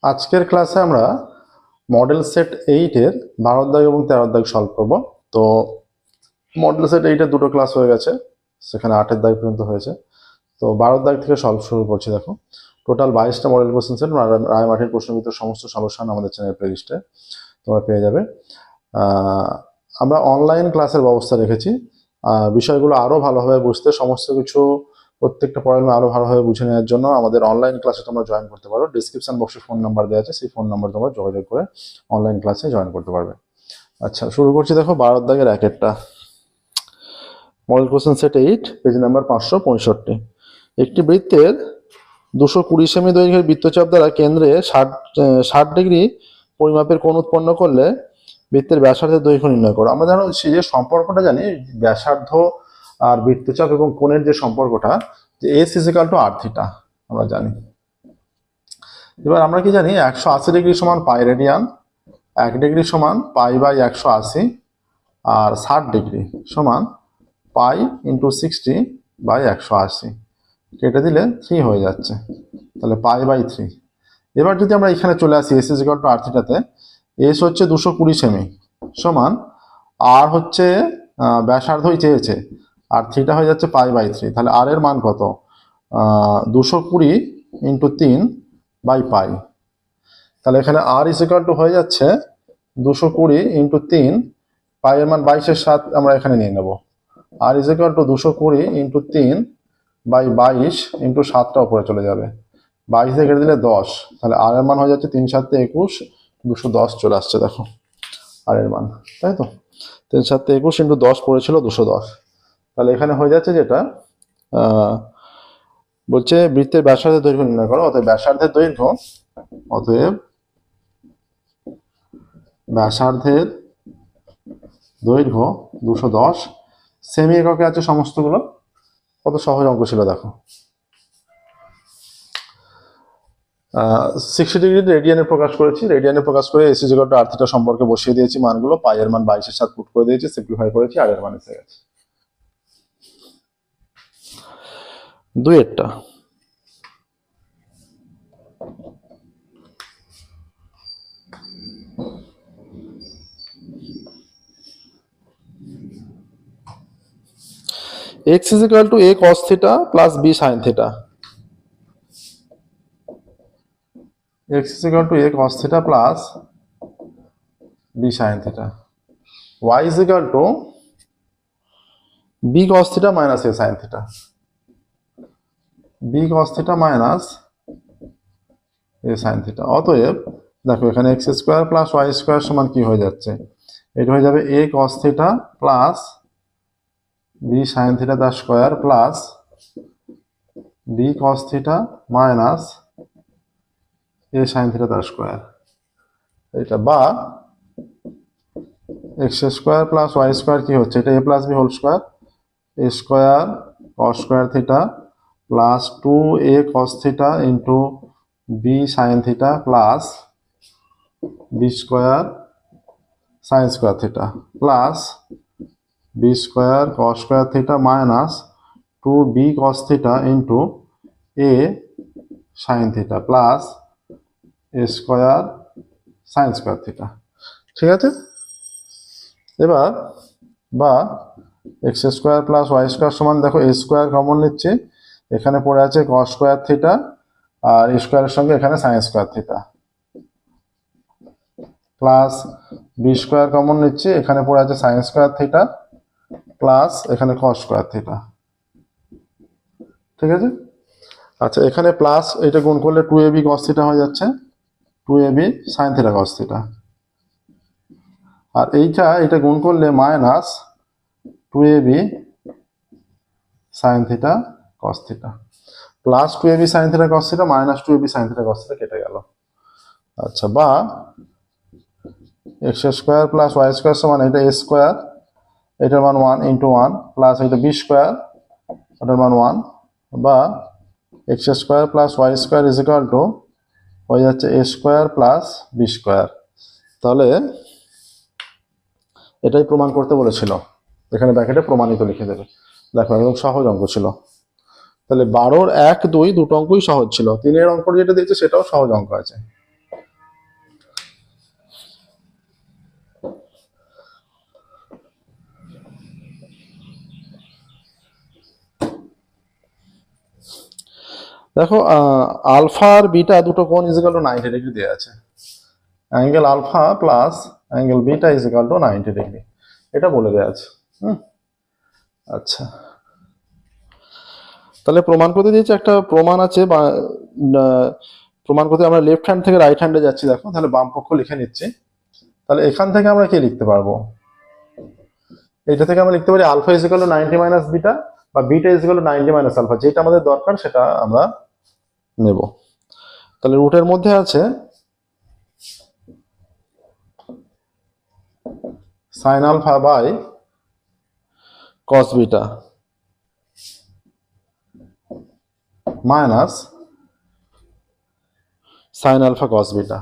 আজকের ক্লাসে আমরা মডেল সেট 8 এর 12 দাগ এবং 13 দাগ সলভ করব। তো মডেল সেট 8 এর দুটো ক্লাস হয়ে গেছে, সেখানে 8 দাগ পর্যন্ত হয়েছে। তো 12 দাগ থেকে সলভ শুরু করছি। দেখো, টোটাল 22টা মডেল কোশ্চেন সেট, রায় মার্টিন প্রশ্নবিদ্ধ সমস্ত সলিউশন আমাদের চ্যানেল প্লেলিস্টে তোমরা পেয়ে যাবে। আমরা অনলাইন ক্লাসের ব্যবস্থা রেখেছি। বিষয়গুলো আরও ভালোভাবে বুঝতে, সমস্ত কিছু প্রত্যেকটা প্রবলেম আরও ভালোভাবে বুঝে নেওয়ার জন্য আমাদের অনলাইন ক্লাসে তোমরা জয়েন করতে পারো। ডিসক্রিপশন বক্সে ফোন নাম্বার দেওয়া আছে, সেই ফোন নাম্বার তোমরা যোগাযোগ করে অনলাইন ক্লাসে জয়েন করতে পারবে। আচ্ছা, শুরু করছি। দেখো, 12 দাগের একটা model question set 8, page number 565। একটি বৃত্তের 220 সেমি দৈর্ঘ্যের বৃত্তচাপ দ্বারা কেন্দ্রে 60 ডিগ্রি পরিমাপের কোণ উৎপন্ন করলে বৃত্তের ব্যাসার্ধের দৈর্ঘ্য নির্ণয় করো। আমরা জানো যে সম্পর্কটা জানি, ব্যাসার্ধ আর বৃত্তচাপ এবং কোণের যে সম্পর্কটা, যে এস ইজিক্যাল টু আর থিটা আমরা জানি। এবার আমরা কি জানি, 180 ডিগ্রি সমান পাই রেডিয়ান, 1 ডিগ্রি সমান পাই বাই 180, আর 60 ডিগ্রি সমান পাই ইন্টু 60 বাই 180। কেটে দিলে 3 হয়ে যাচ্ছে, তাহলে পাই বাই 3। এবার যদি আমরা এখানে চলে আসি এস ইজিক্যাল টু আর থিটাতে, এস হচ্ছে 220 সেমি সমান, আর হচ্ছে ব্যাসার্ধই চেয়েছে, আর থিটা হয়ে যাচ্ছে পাই বাই 3। তাহলে আর এর মান কত? 220 ইন্টু 3 বাই পাই। তাহলে এখানে আর ইজিক্যাল টু হয়ে যাচ্ছে 220 ইন্টু 3, পাই এর মান 22-এর 7 আমরা এখানে নিয়ে নেব। আর is equal to 220 into 3 by 22 into 7টা উপরে চলে যাবে, 22 থেকে কেটে দিলে 10। তাহলে আর এর মান হয়ে যাচ্ছে 3 7 21, 210 চলে আসছে। দেখো আর এর মান, তাই তো 3 7 21 ইন্টু 10 পড়েছিল 210। তাহলে এখানে হয়ে যাচ্ছে যেটা বলছে বৃত্তের ব্যাসার্ধের দৈর্ঘ্য নির্ণয় করো। অতএব ব্যাসার্ধের দৈর্ঘ্য 210 সেমি এককে আছে সমস্তগুলো। কত সহজ অঙ্ক ছিল দেখো। 60 ডিগ্রি রেডিয়ানে প্রকাশ করেছি, রেডিয়ানে প্রকাশ করে এস ইজিক্যাল টু আর থিটা সম্পর্কে বসিয়ে দিয়েছি মানগুলো। পাই এর মান 22-এর 7 পুট করে দিয়েছি, সিম্পলিফাই করেছি, আর এর মান এসে গেছে। দুইয়েরটা x is equal to a cos theta plus b sin theta. x is equal to a cos theta plus b sin theta. y is equal to b cos theta minus a sin theta. b cos theta minus a sin theta. অতএব দেখো এখানে x square plus y square সমান কি হয়ে যাচ্ছে? এটা হয়ে যাবে a cos theta plus b sin theta the square plus b cos theta minus a sin theta the square। এটা বা x square plus y square কি হচ্ছে? এটা a plus b whole square, a square cos square theta plus 2a cos theta into b sin theta plus b square sin square theta plus b square cos square theta minus 2b cos theta into a sin theta plus a square sin square theta. ঠিক আছে, এবার বা x square plus y square সমান, দেখো a square common নিচ্ছে, এখানে পড়ে আছে cos স্কয়ার থিটা, আর a স্কয়ারের সঙ্গে এখানে sin square theta, plus b square common নিচ্ছে, এখানে পড়ে আছে sin স্কয়ার থিটা, প্লাস এখানে cos স্কয়ার থিটা। ঠিক আছে, আচ্ছা এখানে প্লাস এটা গুণ করলে 2ab cos থিটা হয়ে যাচ্ছে, 2ab sin theta cos theta, আর এটা গুণ করলে minus 2ab sin theta cos theta, plus 2ab sin theta cos theta minus 2ab sin theta cos theta কেটে গেল। আচ্ছা, বা x square plus y square সমান, এটা a স্কয়ার, এটার মান 1 ইন্টু 1 প্লাস এটা b স্কয়ার, এটার মান 1, বা x square plus y square is equal to হয়ে যাচ্ছে a square plus b square. তাহলে এটাই প্রমাণ করতে বলেছিল, এখানে ব্র্যাকেটে প্রমাণিত লিখে দেবে। দেখো একদম সহজ অঙ্ক ছিল। তাহলে 12-র 1 2 দুটো অঙ্কই সহজ ছিল, 3-এর অঙ্ক যেটা দিয়েছে সেটাও সহজ অঙ্ক আছে। দেখো আলফা আর বিটা দুটো কোণ ইজ ইকুয়াল টু 90 ডিগ্রি দেওয়া আছে। Angle alpha plus angle beta is equal to 90 degree, এটা বলে দেওয়া আছে। আচ্ছা, তাহলে প্রমাণ করতে দিয়েছে, একটা প্রমাণ আছে বা প্রমাণ করতে আমরা লেফট হ্যান্ড থেকে রাইট হ্যান্ডে যাচ্ছি। দেখো তাহলে বাম পক্ষ লিখে নিচ্ছি। তাহলে এখান থেকে আমরা কি লিখতে পারবো, এটা থেকে আমরা লিখতে পারি alpha is equal to 90 minus beta, বা beta is equal to 90 minus alpha, যেটা আমাদের দরকার সেটা আমরা নেব। তাহলে রুটের মধ্যে আছে sine alpha by cos beta minus sine alpha cos beta.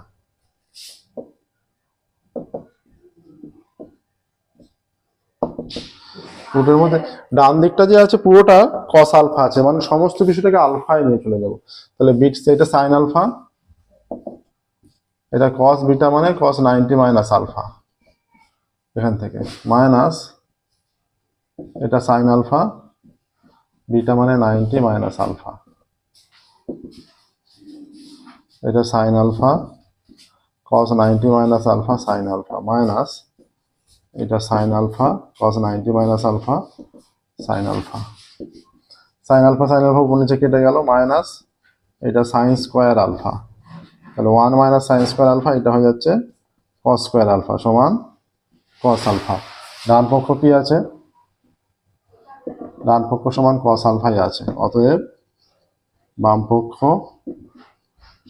রুটের মধ্যে ডান দিকটা যে আছে পুরোটা কস আলফা আছে, মানে সমস্ত কিছুটাকে আলফায় নিয়ে চলে যাব। তাহলে বিট এটা সাইন আলফা, এটা কস বিটা মানে কস 90 মাইনাস আলফা, এখান থেকে মাইনাস এটা সাইন আলফা, বিটা মানে 90 মাইনাস আলফা, এটা sine alpha cos 90 minus alpha sine alpha, minus এটা sine alpha cos 90 minus alpha sine alpha. Sine alpha উপর নিচে কেটে গেল, মাইনাস এটা সাইন স্কোয়ার আলফা, তাহলে 1 মাইনাস সাইন স্কোয়ার আলফা, এটা হয়ে যাচ্ছে কস স্কোয়ার আলফা সমান কস আলফা। ডান পক্ষ কি আছে, ডান পক্ষ সমান কস আলফাই আছে, অতএব বাম পক্ষ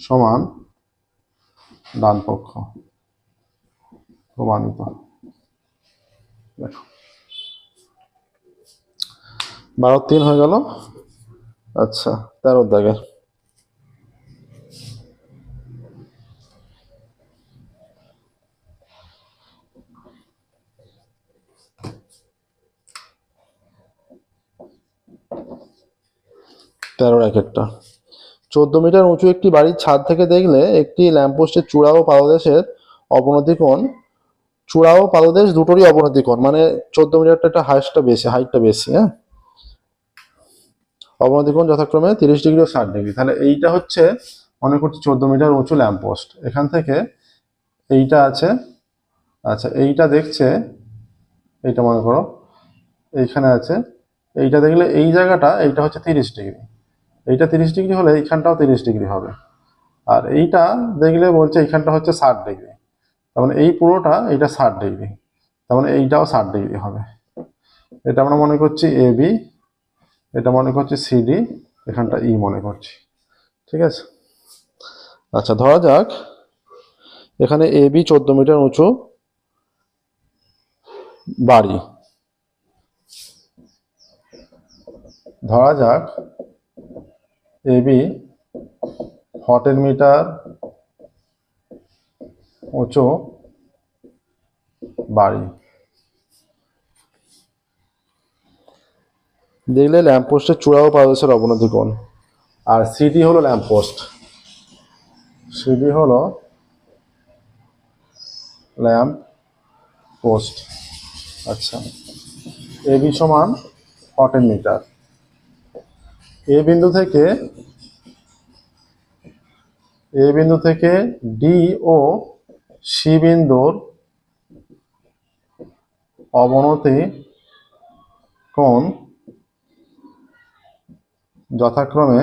সমান ডান পক্ষ, প্রমাণিত। দেখো 12-3 হয়ে গেল। আচ্ছা, 13 দাগের একটা 14 মিটার উঁচু একটি বাড়ির ছাদ থেকে দেখলে একটি ল্যাম্পপোস্টের চূড়া ও পাদদেশের অবনতি কোণ, চূড়া ও পাদদেশ দুটোরই অবনতি কোণ, মানে 14 মিটারটা একটা হাইটটা বেশি, হ্যাঁ, অবনতি কোণ যথাক্রমে 30 ডিগ্রি ও 60 ডিগ্রি। তাহলে এইটা হচ্ছে মনে করছি 14 মিটার উঁচু ল্যাম্পপোস্ট, এখান থেকে এইটা আছে, আচ্ছা এইটা দেখছে, এইটা মনে করো এইখানে আছে, এইটা দেখলে এই জায়গাটা এইটা হচ্ছে 30 ডিগ্রি, এইটা 30 ডিগ্রি হলে এইখানটাও 30 ডিগ্রি হবে, আর এইটা দেখলে বলছে এইখানটা হচ্ছে 60 ডিগ্রি, তার মানে এই পুরোটা এইটা 60 ডিগ্রি, তার মানে এইটাও 60 ডিগ্রি হবে। এটা আমরা মনে করছি এ বি, এটা মনে করছি সিডি, এখানটা ই মনে করছি, ঠিক আছে। আচ্ছা ধরা যাক এখানে এ বি 14 মিটার উঁচু বাড়ি, ধরা যাক এ বি 14 মিটার উঁচু বাড়ি, দেখলে ল্যাম্পপোস্টের চূড়া ও পাদদেশের অবনতি কোণ, আর সিডি হলো ল্যাম্পপোস্ট, সিডি হলো ল্যাম্প পোস্ট। আচ্ছা, এ বি সমান 14 মিটার, এ বিন্দু থেকে ডি ও সি বিন্দুর অবনতি কোণ যথাক্রমে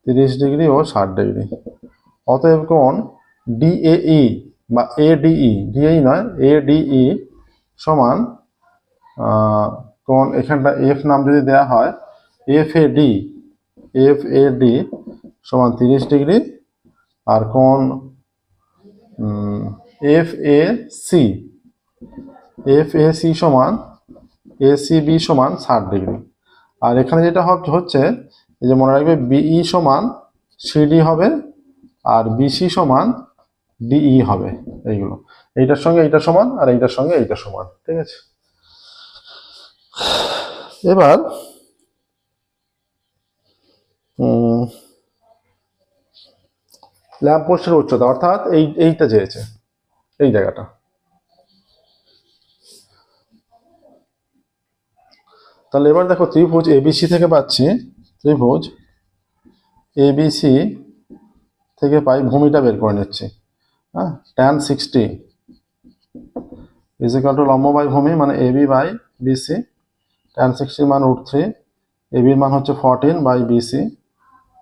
30 ডিগ্রি ও 60 ডিগ্রি, অতএব কোণ ডিএই বা এডিই, ডিএই নয় এডিই সমান কোণ, এখানটা এফ নাম যদি দেওয়া হয়, এফ এ ডি সমান 30 ডিগ্রি, আর কোণ এফ এ সি সমান এসিবি সমান 60 ডিগ্রি। আর এখানে যেটা হচ্ছে এই যে মনে রাখবে বিই সমান সিডি হবে, আর বিসি সমান ডিই হবে, এইগুলো এইটার সঙ্গে এইটা সমান, আর এইটার সঙ্গে এইটা সমান, ঠিক আছে। এবার ল্যাম্পপোস্টের উচ্চতা, অর্থাৎ এইটা চেয়েছে, এই জায়গাটা। তাহলে এবার দেখো ত্রিভুজ এবিসি থেকে পাচ্ছি ত্রিভুজ এবিসি থেকে পাই, ভূমিটা বের করে নিচ্ছি। হ্যাঁ, tan 60 ইজ ইকুয়াল টু লম্ব বাই ভূমি মানে এবি বাই বিসি। tan 60 মান √3, এবির মান হচ্ছে 14 বাই বিসি,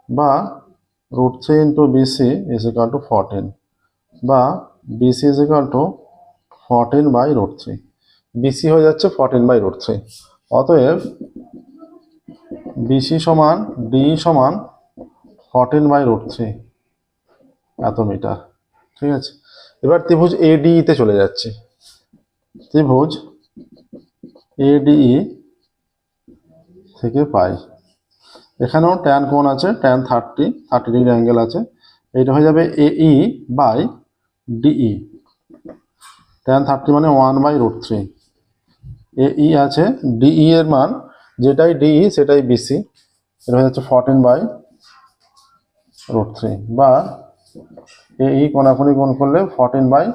বা √3 into BC is equal to 14, বা BC is equal to 14 by √3। BC হয়ে যাচ্ছে 14 বাই √3। অতএব বিসি সমান ডি সমান 14 বাই √3 এত মিটার। ঠিক আছে, এবার ত্রিভুজ এডিই তে চলে যাচ্ছি। ত্রিভুজ এডিই থেকে পাই, এখানেও ট্যান কোণ আছে, ট্যান 30 ডিগ্রি অ্যাঙ্গেল আছে। এইটা হয়ে যাবে এই বাই ডিই। ট্যান 30 মানে 1 বাই √3। এই আছে, ডিই এর মান যেটাই ডিই সেটাই বিসি, এটা হয়ে যাচ্ছে 14 বাই √3, বা এই কোণাকুণি গুণ করলে 14 বাই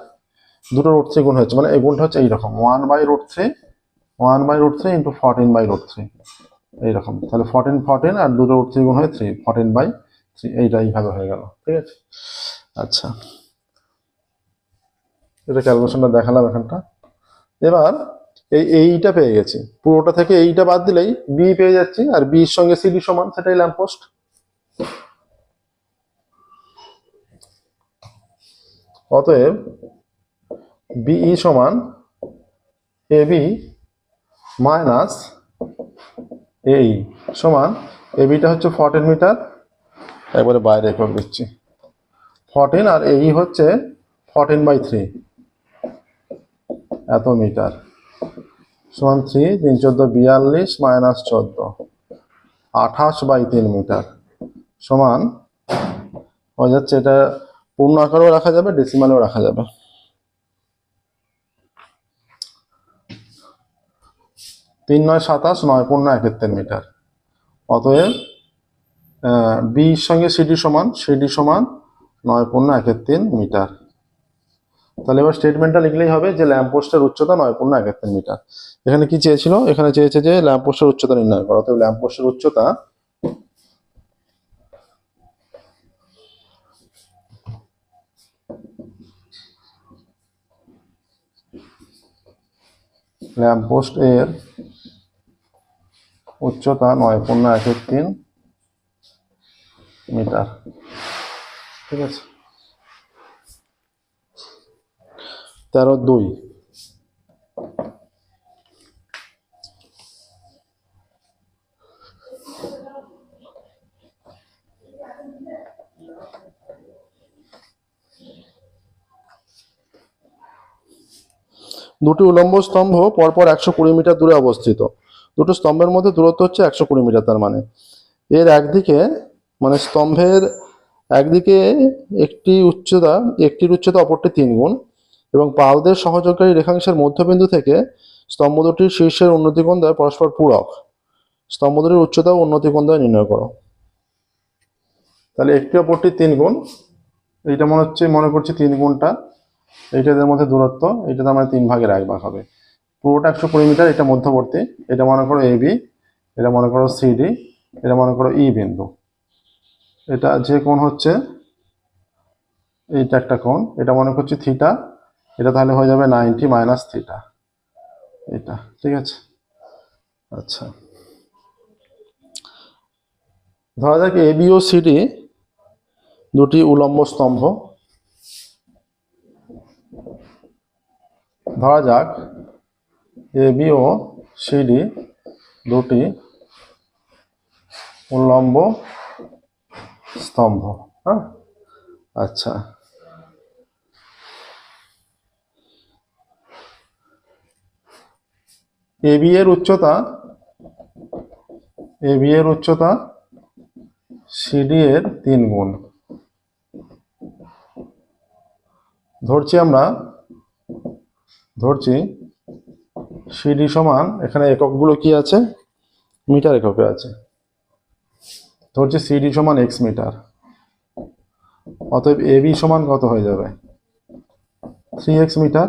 দুটো √3 গুণ হচ্ছে, মানে এই গুণটা হচ্ছে এইরকম 1 বাই √3 ইন্টু 14 বাই √3 এইরকম। তাহলে 14 আর দুটো √3 গুণ হয়ে 3, 14 বাই 3, এইটা এইভাবে হয়ে গেল। ঠিক আছে, আচ্ছা, এটা ক্যালকুলেশনটা দেখালাম এখানটা। এবার এইটা পেয়ে গেছি, পুরোটা থেকে এইটা বাদ দিলেই বি পেয়ে যাচ্ছি, আর বি এর সঙ্গে সিডি সমান, সেটাই ল্যাম্পপোস্ট। অতএব বিই সমান এবি মাইনাস এই সমান, এবিটা হচ্ছে 14 মিটার, একবারে বাইরে একক দিচ্ছি 14, আর এই হচ্ছে 14 বাই 3 এত মিটার, সমান 3 3 14 42 মাইনাস 14 28 বাই 3 মিটার, সমান হয়ে যাচ্ছে, এটা পূর্ণ আকারেও রাখা যাবে, ডেসিমালেও রাখা যাবে। 3 9 27, 9 পূর্ণ 71 মিটার। অতএব বি এর সঙ্গে সিডি সমান 9 পূর্ণ 71 মিটার। তাহলে এবার স্টেটমেন্টটা লিখলেই হবে যে ল্যাম্পপোস্টের উচ্চতা 9 পূর্ণ 71 মিটার। এখানে কি চেয়েছিল? এখানে চেয়েছে যে ল্যাম্পপোস্টের উচ্চতা নির্ণয় করো। অতএব ল্যাম্পপোস্টের উচ্চতা ল্যাম্পপোস্ট এর উচ্চতা 9 পূর্ণ 71 মিটার। ঠিক আছে, 13-2। দুটি উলম্ব স্তম্ভ পরপর 120 মিটার দূরে অবস্থিত। দুটো স্তম্ভের মধ্যে দূরত্ব হচ্ছে 120 মিটার। তার মানে এর একদিকে, মানে স্তম্ভের একদিকে একটির উচ্চতা অপরটি 3 গুণ, এবং পালদের সহযোগকারী রেখাংশের মধ্যবিন্দু থেকে স্তম্ভ দুটির শীর্ষের উন্নতিকোণ দ্বয় পরস্পর পূরক। স্তম্ভ দুটির উচ্চতা ও উন্নতিকোণ দ্বয় নির্ণয় করো। তাহলে একটি অপরটি 3 গুণ, এইটা মনে করছি 3 গুণটা, এইটা এদের মধ্যে দূরত্ব, এইটা তার মানে 3 ভাগের 1 ভাগ হবে। পুরোটা 120 মিটার, এটা মধ্যবর্তী, এটা মনে করো এবি, এটা মনে করো সিডি, এটা মনে করো ই বিন্দু। এটা যে কোণ হচ্ছে, এইটা একটা কোণ, এটা মনে করছি থিটা, এটা তাহলে হয়ে যাবে 90 মাইনাস থিটা, এটা। ঠিক আছে, আচ্ছা, ধরা যাক এবি ও সিডি দুটি উলম্ব স্তম্ভ। ধরা যাক এবি ও সিডি দুটি উলম্ব স্তম্ভ। হ্যাঁ, আচ্ছা, এবি এর উচ্চতা সিডি এর 3 গুণ। ধরছি সিডি সমান, এখানে এককগুলো কি আছে? মিটার এককে আছে। ধরছি সিডি সমান x মিটার। অতএব এবি সমান কত হয়ে যাবে? 3x মিটার,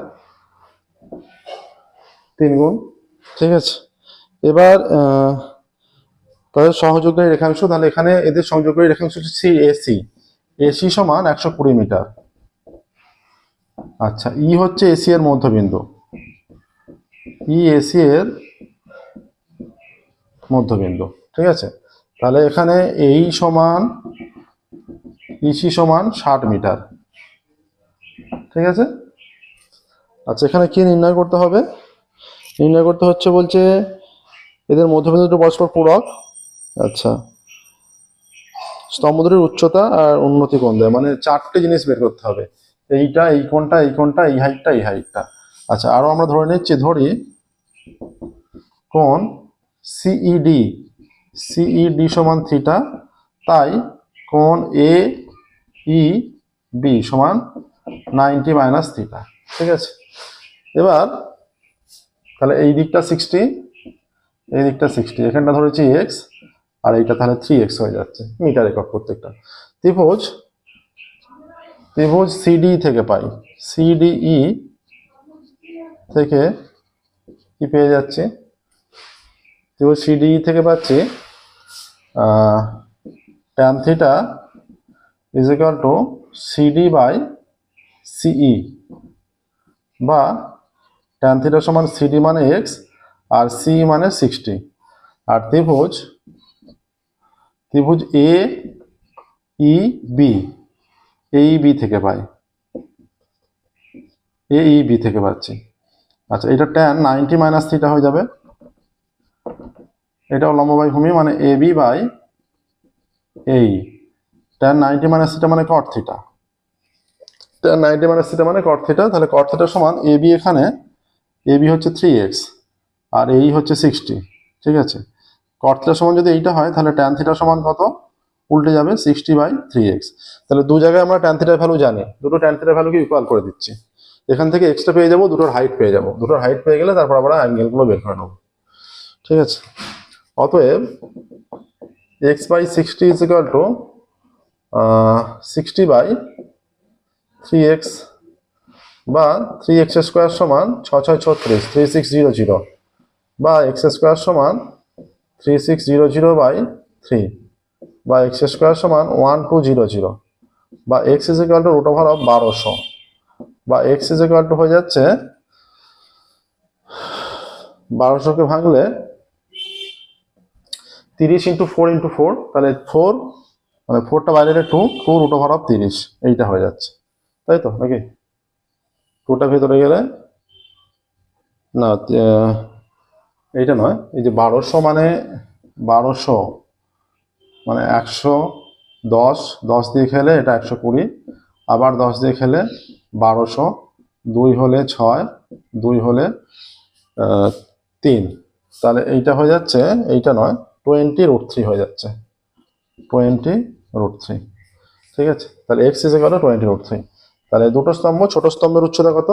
3 গুণ। ঠিক আছে, এবার তাদের সহযোগী রেখাংশ, তাহলে এখানে এদের সংযোগী রেখাংশ হচ্ছে সি এসি। এসি সমান 120 মিটার। আচ্ছা, ই হচ্ছে এসি এর মধ্যবিন্দু, ই এসি এর মধ্যবিন্দু, ঠিক আছে। তাহলে এখানে এই সমান ইসি সমান 60 মিটার, ঠিক আছে। আচ্ছা, এখানে কি নির্ণয় করতে হবে? নির্ণয় করতে হচ্ছে বলছে এদের মধ্যবিন্দু দুটো পরস্পর পূরক। আচ্ছা, স্তম্ভ দুটির উচ্চতা আর উন্নতি কোণ দেয়, মানে 4টে জিনিস বের করতে হবে, এইটা, এই কোণটা, এই কোণটা, এই হাইটটা, এই হাইটটা। আচ্ছা, আরো আমরা ধরে নিচ্ছি, ধরি কোণ সিইডি, সিইডি সমান থিটা, তাই কোণ এ ই বি সমান 90 মাইনাস থিটা, ঠিক আছে। এবার তাহলে এই দিকটা 60, এই দিকটা 60, এখানটা ধরেছি এক্স, আর এইটা তাহলে 3x হয়ে যাচ্ছে মিটার একক প্রত্যেকটা। ত্রিভুজ ত্রিভুজ সিডি থেকে পাই, সিডিই থেকে কি পেয়ে যাচ্ছি? ত্রিভুজ সিডিই থেকে পাচ্ছি tan theta is equal to CD by CE, বা tan থিটা সমান সিডি মানে এক্স আর সি মানে 60। আর ত্রিভুজ এ ই বি, এই বি থেকে পাই, এই বি থেকে পাচ্ছি। আচ্ছা, এটা tan 90 মাইনাস থিটা হয়ে যাবে, এটাও লম্ব বাই ভূমি, মানে এ বি বাই এই tan 90 মাইনাস থিটা মানে cot theta, tan 90 minus theta মানে cot থিটা। তাহলে cot থিটা সমান এ বি, এখানে এ বি হচ্ছে 3x আর এই হচ্ছে 60, ঠিক আছে। cot থিটা সমান যদি এইটা হয়, তাহলে tan থিটা সমান কত? উল্টে যাবে 60 বাই 3x। তাহলে দু জায়গায় আমরা tan থিটার ভ্যালু জানি, দুটো tan থিটার ভ্যালুকে ইকুয়াল করে দিচ্ছি। এখান থেকে এক্সটা পেয়ে যাবো, দুটোর হাইট পেয়ে যাবো, দুটোর হাইট পেয়ে গেলে তারপর আমরা অ্যাঙ্গেলগুলো বের করে নেবো, ঠিক আছে। অতএব x by 60 is equal to 60 by 3x, বা 3x স্কোয়ার সমান 6 6 36, 3600, বা x স্কোয়ার সমান 3600 বাই 3, বা x স্কোয়ার সমান 1200, বা x is equal to root over of 1200, বা x ইজ ইকুয়াল টু হয়ে যাচ্ছে 1200কে ভাঙলে 30 ইন্টু 4 ইন্টু 4, তাহলে 4, মানে 4টা বাইরে 2 রুট ওভার অফ 30, এইটা হয়ে যাচ্ছে, তাই তো নাকি? 2টা ভেতরে গেলে না, এইটা নয়, এই যে 1200 মানে 1200 মানে 110, 10 দিয়ে খেলে এটা 120, আবার 10 দিয়ে খেলে 1200, 2 হলে 6, 2 হলে 3, তাহলে এইটা হয়ে যাচ্ছে, এইটা নয়, 20 রুট 3 হয়ে যাচ্ছে, 20 রুট 3, ঠিক আছে। তাহলে x is equal to 20 root 3। তাহলে দুটো স্তম্ভ, ছোট স্তম্ভের উচ্চতা কত?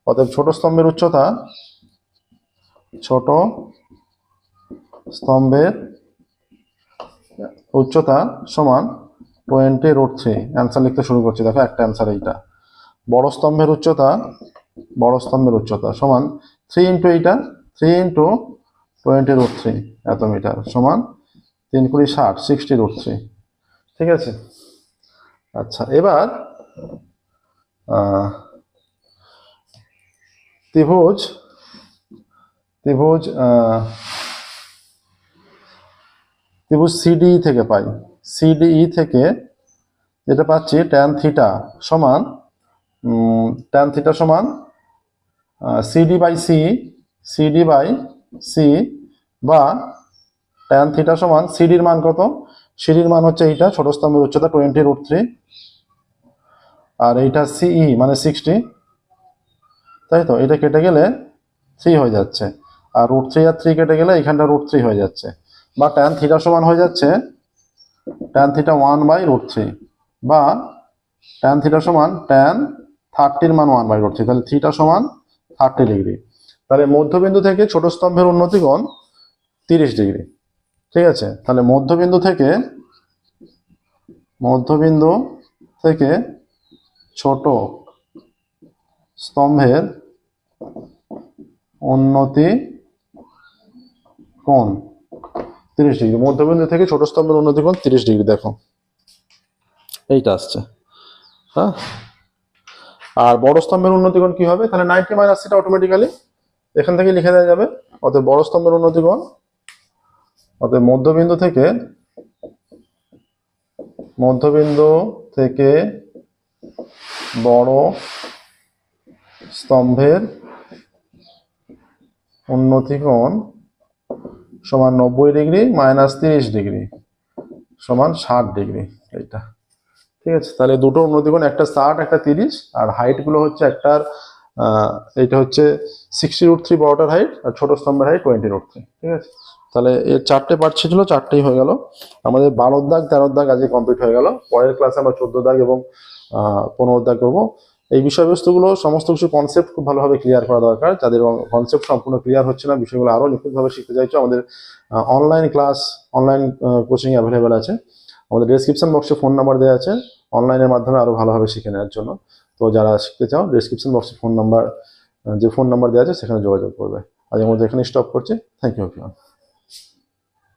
অতএব ছোট স্তম্ভের উচ্চতা সমান 20 রুট 3। অ্যান্সার লিখতে শুরু করছি, দেখো একটা অ্যান্সার এইটা। বড় স্তম্ভের উচ্চতা সমান 3 ইন্টু এইটা, 3 ইন্টু 20 রুট 3 এত মিটার, সমান 3 × 60, 60 রুট 3, ঠিক আছে। আচ্ছা, এবার ত্রিভুজ সিডিই থেকে পাই, সিডিই থেকে যেটা পাচ্ছি tan থিটা সমান সিডি বাই সি, বা tan থিটা সমান সিডির মান কত? সিডির মান হচ্ছে এইটা, ছোট স্তম্ভের উচ্চতা 20 রুট 3, আর এইটা সিই মানে 60, তাই তো। এটা কেটে গেলে 3 হয়ে যাচ্ছে, আর রুট 3 আর 3 কেটে গেলে এইখানটা রুট 3 হয়ে যাচ্ছে, বা tan থিটা সমান হয়ে যাচ্ছে tan থিটা 1 বাই রুট 3, বা tan থিটা সমান tan 30 মান 1 বাই রুট 3, তাহলে থিটা সমান 30 ডিগ্রি। তাহলে মধ্যবিন্দু থেকে ছোট স্তম্ভের উন্নতি কোণ 30 ডিগ্রি, ঠিক আছে। তাহলে মধ্যবিন্দু থেকে ছোট স্তম্ভের উন্নতি কোণ 30 ডিগ্রি, মধ্যবিন্দু থেকে ছোট স্তম্ভের উন্নতি কোণ 30 ডিগ্রি। দেখো এইটা আসছে, হ্যাঁ। আর বড় স্তম্ভের উন্নতি কোণ কি হবে? তাহলে 90 মাইনাস থিটা অটোমেটিক্যালি এখান থেকে লিখে দেওয়া যাবে। অতএব বড় স্তম্ভের উন্নতি কোণ, অতএব মধ্যবিন্দু থেকে বড় স্তম্ভের উন্নতি কোণ সমান 90 ডিগ্রি মাইনাস 30 ডিগ্রি সমান 60 ডিগ্রি। এইটা ঠিক আছে। তাহলে দুটো উন্নতি কোণ, একটা 60 একটা 30, আর হাইট গুলো হচ্ছে একটার এইটা হচ্ছে 60√3 বড়টার হাইট, আর ছোট স্তম্ভের হাইট 20√3। ঠিক আছে। তাহলে এর 4টে পার্ট ছিল, 4টেই হয়ে গেল আমাদের। 12 দাগ 13 দাগ আজকে কমপ্লিট হয়ে গেল। পরের ক্লাসে আমরা 14 দাগ এবং 15 দাগ করবো। এই বিষয়বস্তুগুলো সমস্ত কিছু কনসেপ্ট খুব ভালোভাবে ক্লিয়ার করা দরকার। যাদের কনসেপ্ট সম্পূর্ণ ক্লিয়ার হচ্ছে না, বিষয়গুলো আরো নিখুঁতভাবে শিখতে চাইছো, আমাদের online class, online coaching available আছে। আমাদের ডেসক্রিপশন বক্সে ফোন নাম্বার দেওয়া আছে অনলাইনের মাধ্যমে আরো ভালোভাবে শিখে নেওয়ার জন্য। তো যারা শিখতে চাও, ডেসক্রিপশন বক্সে ফোন নাম্বার দেওয়া আছে সেখানে যোগাযোগ করবে। আজকের মধ্যে এখানে স্টপ করছি। Thank you everyone.